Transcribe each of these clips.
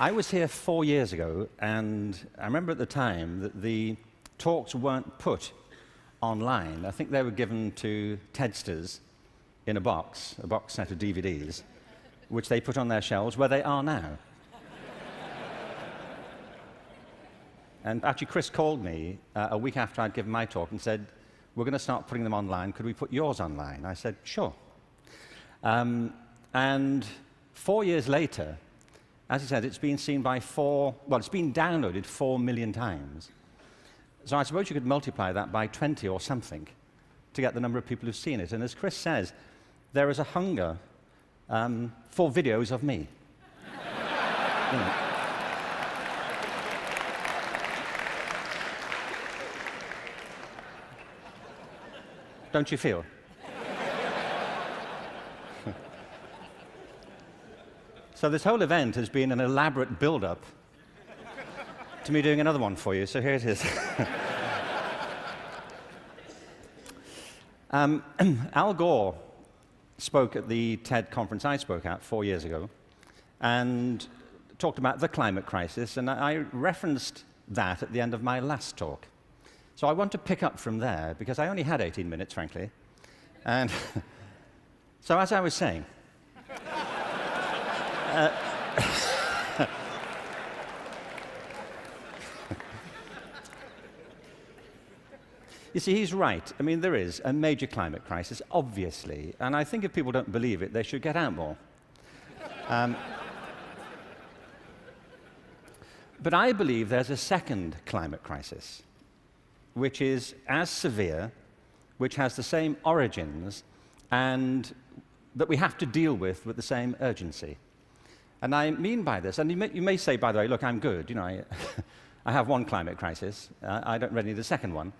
I was here 4 years ago, and I remember at the time that the talks weren't put online. I think they were given to TEDsters in a box set of DVDs, which they put on their shelves where they are now. And actually, Chris called me a week after I'd given my talk and said, "We're going to start putting them online. Could we put yours online?" I said, "Sure." And 4 years later, as he said, it's been seen by it's been downloaded 4 million times. So I suppose you could multiply that by 20 or something to get the number of people who've seen it. And as Chris says, there is a hunger for videos of me. You know. Don't you feel? So this whole event has been an elaborate build-up to me doing another one for you, so here it is. Al Gore spoke at the TED conference I spoke at 4 years ago and talked about the climate crisis, and I referenced that at the end of my last talk. So I want to pick up from there, because I only had 18 minutes, frankly. And so as I was saying, you see, he's right. I mean, there is a major climate crisis, obviously, and I think if people don't believe it, they should get out more. But I believe there's a second climate crisis, which is as severe, which has the same origins, and that we have to deal with the same urgency. And I mean by this, and you may say, by the way, look, I'm good. You know, I have one climate crisis. I don't really need a second one.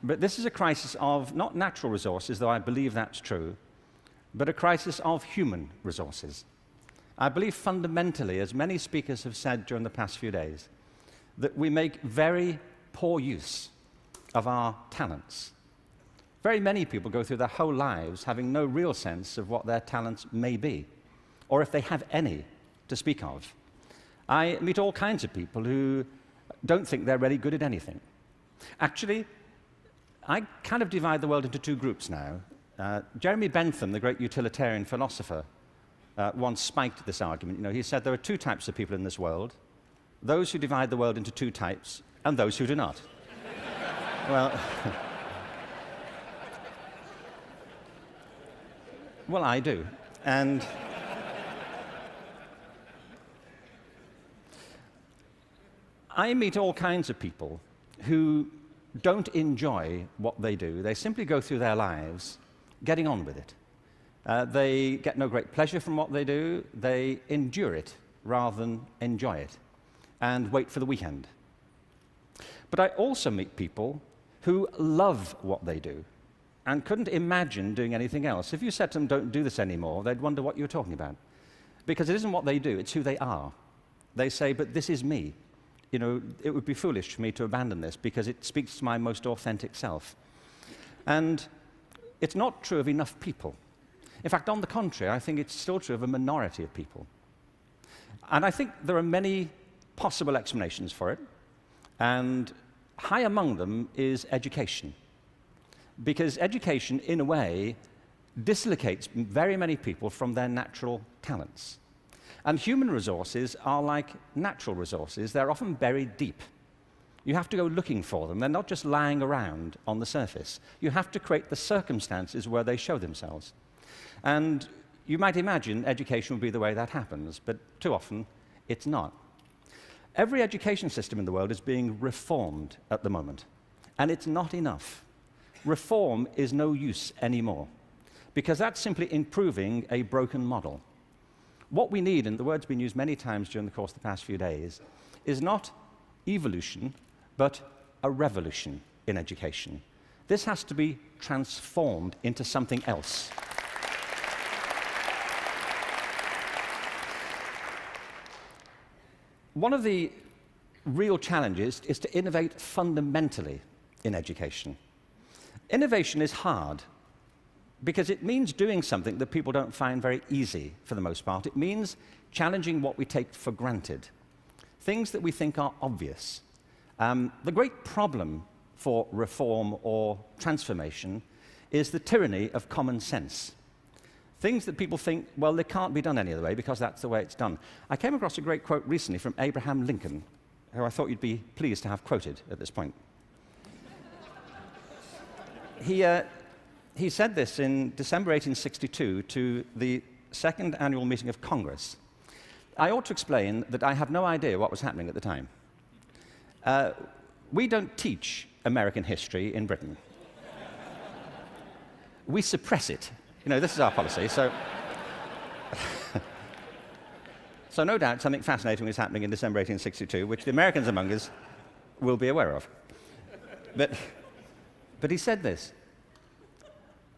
But this is a crisis of not natural resources, though I believe that's true, but a crisis of human resources. I believe fundamentally, as many speakers have said during the past few days, that we make very poor use of our talents. Very many people go through their whole lives having no real sense of what their talents may be, or if they have any to speak of. I meet all kinds of people who don't think they're really good at anything. Actually, I kind of divide the world into two groups now. Jeremy Bentham, the great utilitarian philosopher, once spiked this argument. You know, he said there are two types of people in this world: those who divide the world into two types, and those who do not. Well, well, I do. And I meet all kinds of people who don't enjoy what they do. They simply go through their lives getting on with it. They get no great pleasure from what they do. They endure it rather than enjoy it and wait for the weekend. But I also meet people who love what they do and couldn't imagine doing anything else. If you said to them, "Don't do this anymore," they'd wonder what you were talking about. Because it isn't what they do, it's who they are. They say, "But this is me. You know, it would be foolish for me to abandon this because it speaks to my most authentic self." And it's not true of enough people. In fact, on the contrary, I think it's still true of a minority of people. And I think there are many possible explanations for it. And high among them is education. Because education, in a way, dislocates very many people from their natural talents. And human resources are like natural resources. They're often buried deep. You have to go looking for them. They're not just lying around on the surface. You have to create the circumstances where they show themselves. And you might imagine education would be the way that happens, but too often it's not. Every education system in the world is being reformed at the moment, and it's not enough. Reform is no use anymore, because that's simply improving a broken model. What we need, and the word's been used many times during the course of the past few days, is not evolution, but a revolution in education. This has to be transformed into something else. One of the real challenges is to innovate fundamentally in education. Innovation is hard because it means doing something that people don't find very easy for the most part. It means challenging what we take for granted, things that we think are obvious. The great problem for reform or transformation is the tyranny of common sense. Things that people think, well, they can't be done any other way because that's the way it's done. I came across a great quote recently from Abraham Lincoln, who I thought you'd be pleased to have quoted at this point. He said this in December 1862 to the second annual meeting of Congress. I ought to explain that I have no idea what was happening at the time. We don't teach American history in Britain. We suppress it. You know, this is our policy, so... So no doubt something fascinating was happening in December 1862, which the Americans among us will be aware of. But he said this: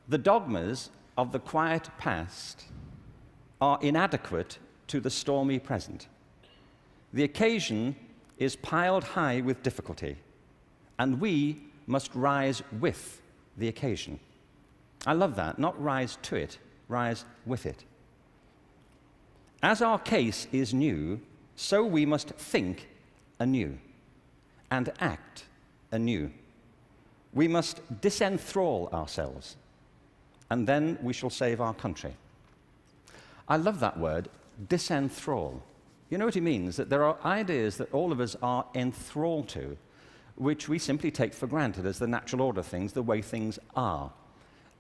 the dogmas of the quiet past are inadequate to the stormy present. The occasion is piled high with difficulty, and we must rise with the occasion. I love that. Not rise to it, rise with it. As our case is new, so we must think anew and act anew. We must disenthrall ourselves, and then we shall save our country. I love that word, disenthrall. You know what he means? That there are ideas that all of us are enthralled to, which we simply take for granted as the natural order of things, the way things are.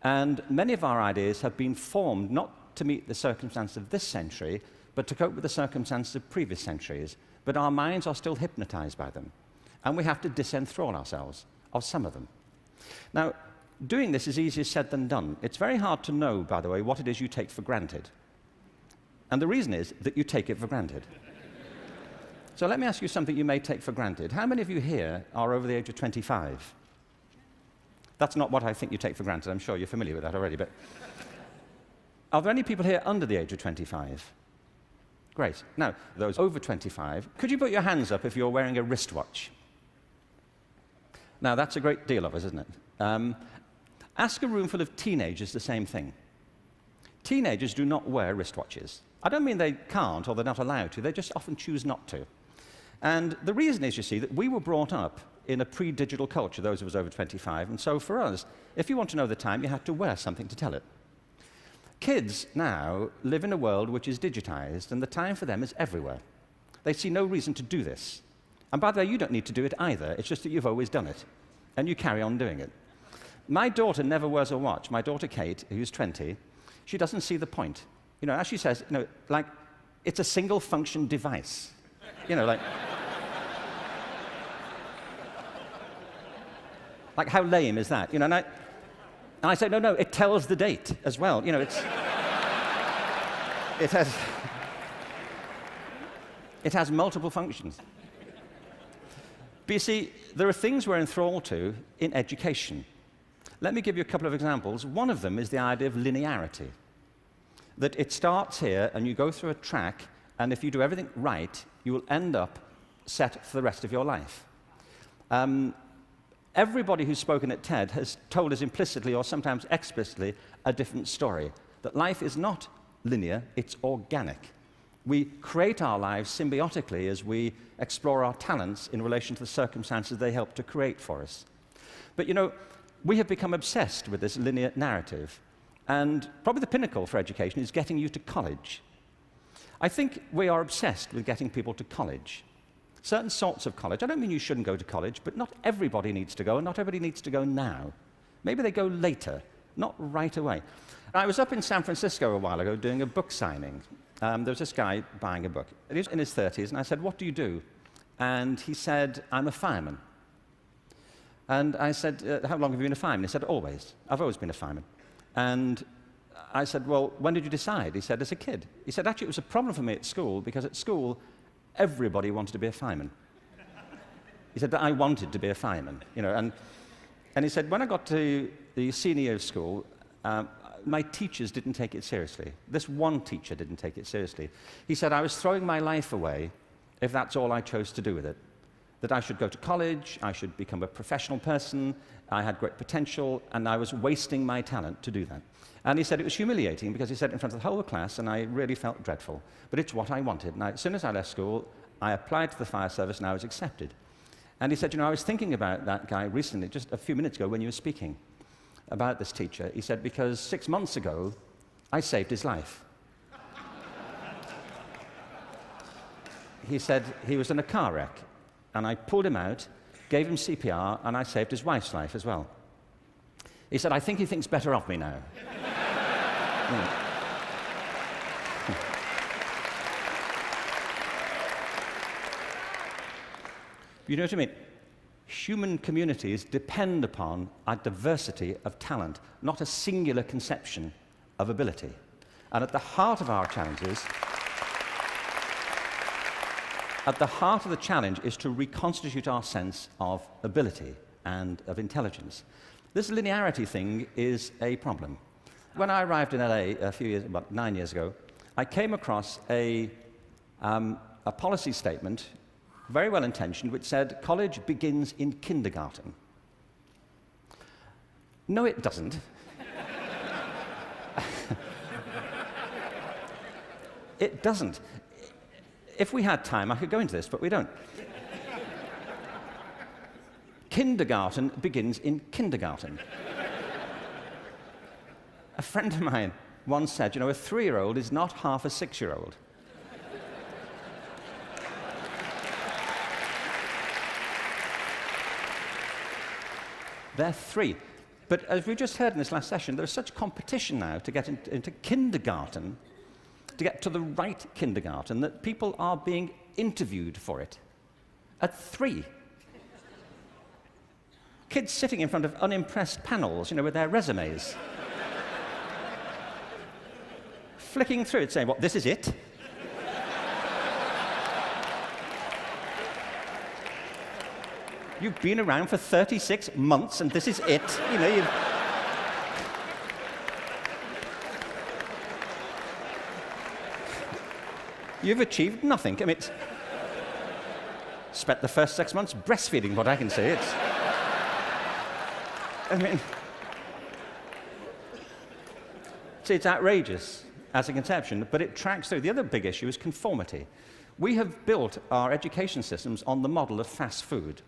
And many of our ideas have been formed not to meet the circumstances of this century, but to cope with the circumstances of previous centuries. But our minds are still hypnotized by them, and we have to disenthrall ourselves of some of them. Now, doing this is easier said than done. It's very hard to know, by the way, what it is you take for granted. And the reason is that you take it for granted. So let me ask you something you may take for granted. How many of you here are over the age of 25? That's not what I think you take for granted. I'm sure you're familiar with that already. But are there any people here under the age of 25? Great. Now, those over 25, could you put your hands up if you're wearing a wristwatch? Now, that's a great deal of us, isn't it? Ask a room full of teenagers the same thing. Teenagers do not wear wristwatches. I don't mean they can't or they're not allowed to. They just often choose not to. And the reason is, you see, that we were brought up in a pre-digital culture, those of us over 25, and so for us, if you want to know the time, you have to wear something to tell it. Kids now live in a world which is digitized, and the time for them is everywhere. They see no reason to do this. And by the way, you don't need to do it either. It's just that you've always done it, and you carry on doing it. My daughter never wears a watch. My daughter Kate, who's 20, she doesn't see the point. You know, as she says, you know, like, it's a single-function device. You know, like how lame is that? You know, and I say, no, it tells the date as well. You know, it has multiple functions. But you see, there are things we're enthralled to in education. Let me give you a couple of examples. One of them is the idea of linearity. That it starts here, and you go through a track, and if you do everything right, you will end up set for the rest of your life. Everybody who's spoken at TED has told us implicitly or sometimes explicitly a different story, that life is not linear, it's organic. We create our lives symbiotically as we explore our talents in relation to the circumstances they help to create for us. But you know, we have become obsessed with this linear narrative, and probably the pinnacle for education is getting you to college. I think we are obsessed with getting people to college. Certain sorts of college. I don't mean you shouldn't go to college, but not everybody needs to go, and not everybody needs to go now. Maybe they go later, not right away. I was up in San Francisco a while ago doing a book signing. There was this guy buying a book. He was in his 30s, and I said, "What do you do?" And he said, "I'm a fireman." And I said, "How long have you been a fireman?" He said, "Always. I've always been a fireman." And I said, "Well, when did you decide?" He said, "As a kid." He said, "Actually, it was a problem for me at school, because at school, everybody wanted to be a fireman." He said, "But I wanted to be a fireman." You know, and he said, "When I got to the senior year of school, my teachers didn't take it seriously. This one teacher didn't take it seriously." He said, "I was throwing my life away if that's all I chose to do with it. that I should go to college, I should become a professional person, I had great potential, and I was wasting my talent to do that. And he said it was humiliating because he said it in front of the whole class, and I really felt dreadful. But it's what I wanted. And as soon as I left school, I applied to the fire service, and I was accepted. And he said, I was thinking about that guy recently, just a few minutes ago when you were speaking about this teacher. He said, because 6 months ago, I saved his life. He said he was in a car wreck, and I pulled him out, gave him CPR, and I saved his wife's life as well. He said, I think he thinks better of me now. You know what I mean? Human communities depend upon a diversity of talent, not a singular conception of ability. And at the heart of our challenges, at the heart of the challenge is to reconstitute our sense of ability and of intelligence. This linearity thing is a problem. When I arrived in LA about 9 years ago, I came across a policy statement, very well intentioned, which said college begins in kindergarten. No, it doesn't. It doesn't. If we had time, I could go into this, but we don't. Kindergarten begins in kindergarten. A friend of mine once said, a 3-year-old is not half a 6-year-old. They're 3. But as we just heard in this last session, there's such competition now to get into kindergarten, to get to the right kindergarten, that people are being interviewed for it at 3. Kids sitting in front of unimpressed panels, with their resumes. Flicking through it, saying, what, this is it? You've been around for 36 months and this is it. You've achieved nothing. Spent the first 6 months breastfeeding, what I can say. It's outrageous as a conception, but it tracks through. The other big issue is conformity. We have built our education systems on the model of fast food.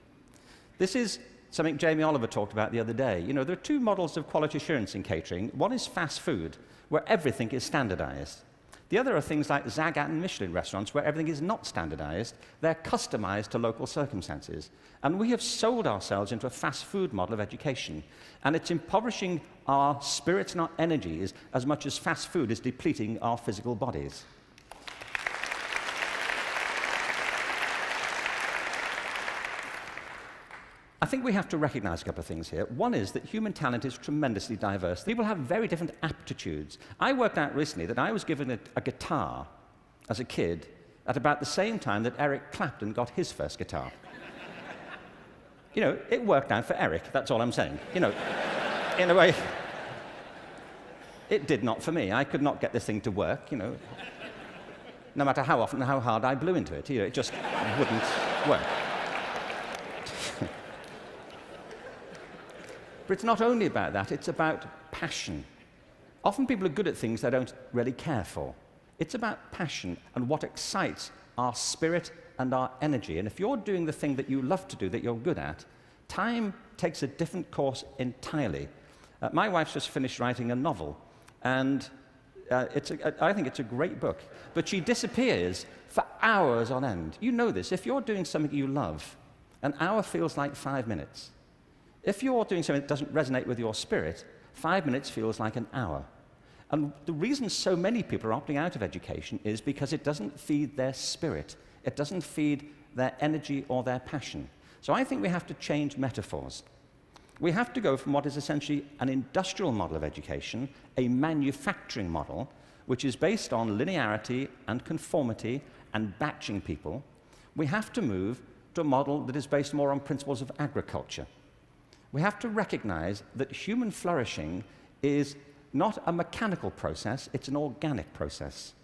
This is something Jamie Oliver talked about the other day. There are 2 models of quality assurance in catering. One is fast food, where everything is standardized. The other are things like Zagat and Michelin restaurants, where everything is not standardized. They're customized to local circumstances. And we have sold ourselves into a fast food model of education. And it's impoverishing our spirits and our energies as much as fast food is depleting our physical bodies. I think we have to recognize a couple of things here. One is that human talent is tremendously diverse. People have very different aptitudes. I worked out recently that I was given a guitar as a kid at about the same time that Eric Clapton got his first guitar. It worked out for Eric, that's all I'm saying. In a way, it did not for me. I could not get this thing to work, no matter how often and how hard I blew into it. It just wouldn't work. But it's not only about that, it's about passion. Often people are good at things they don't really care for. It's about passion and what excites our spirit and our energy. And if you're doing the thing that you love to do, that you're good at, time takes a different course entirely. My wife's just finished writing a novel, and I think it's a great book. But she disappears for hours on end. You know this. If you're doing something you love, an hour feels like 5 minutes. If you're doing something that doesn't resonate with your spirit, 5 minutes feels like an hour. And the reason so many people are opting out of education is because it doesn't feed their spirit. It doesn't feed their energy or their passion. So I think we have to change metaphors. We have to go from what is essentially an industrial model of education, a manufacturing model, which is based on linearity and conformity and batching people. We have to move to a model that is based more on principles of agriculture. We have to recognize that human flourishing is not a mechanical process, it's an organic process.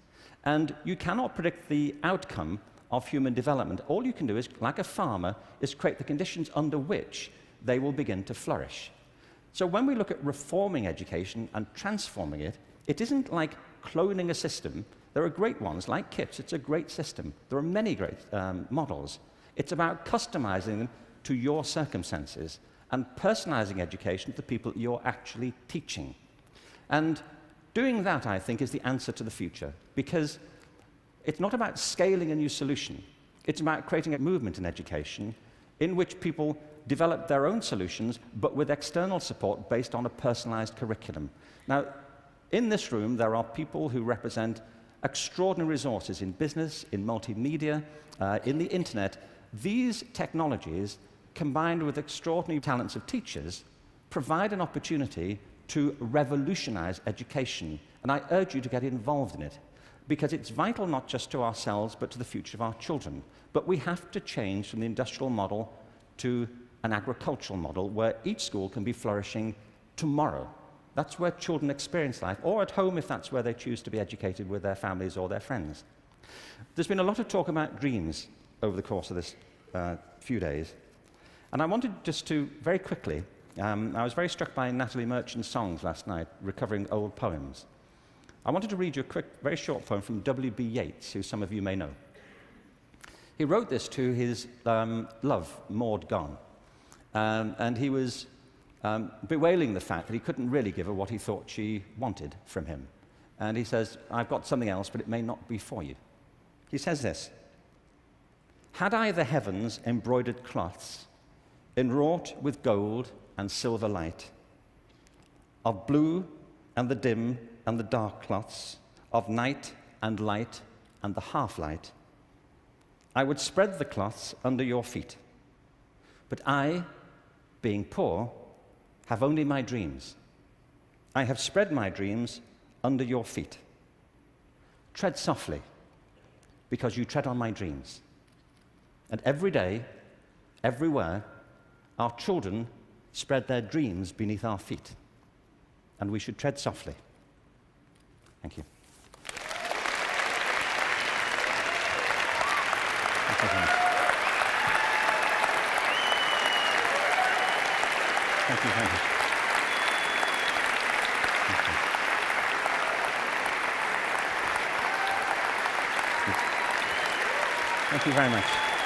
And you cannot predict the outcome of human development. All you can do is, like a farmer, is create the conditions under which they will begin to flourish. So when we look at reforming education and transforming it, it isn't like cloning a system. There are great ones, like KIPS. It's a great system. There are many great models. It's about customizing them to your circumstances and personalizing education to the people you're actually teaching. And doing that, I think, is the answer to the future, because it's not about scaling a new solution. It's about creating a movement in education in which people develop their own solutions, but with external support based on a personalized curriculum. Now, in this room, there are people who represent extraordinary resources in business, in multimedia, in the internet. These technologies, combined with extraordinary talents of teachers, provide an opportunity to revolutionize education. And I urge you to get involved in it, because it's vital not just to ourselves, but to the future of our children. But we have to change from the industrial model to an agricultural model where each school can be flourishing tomorrow. That's where children experience life, or at home if that's where they choose to be educated with their families or their friends. There's been a lot of talk about dreams over the course of this few days. And I wanted just to, very quickly, I was very struck by Natalie Merchant's songs last night, recovering old poems. I wanted to read you a quick, very short poem from W.B. Yeats, who some of you may know. He wrote this to his love, Maud Gonne, and he was bewailing the fact that he couldn't really give her what he thought she wanted from him. And he says, "I've got something else, but it may not be for you." He says this: "Had I the heavens embroidered cloths, enwrought with gold and silver light, of blue and the dim and the dark cloths, of night and light and the half-light, I would spread the cloths under your feet. But I, being poor, have only my dreams. I have spread my dreams under your feet. Tread softly, because you tread on my dreams. And every day, everywhere, our children spread their dreams beneath our feet. And we should tread softly." Thank you. Thank you very much. Thank you very much. Thank you very much.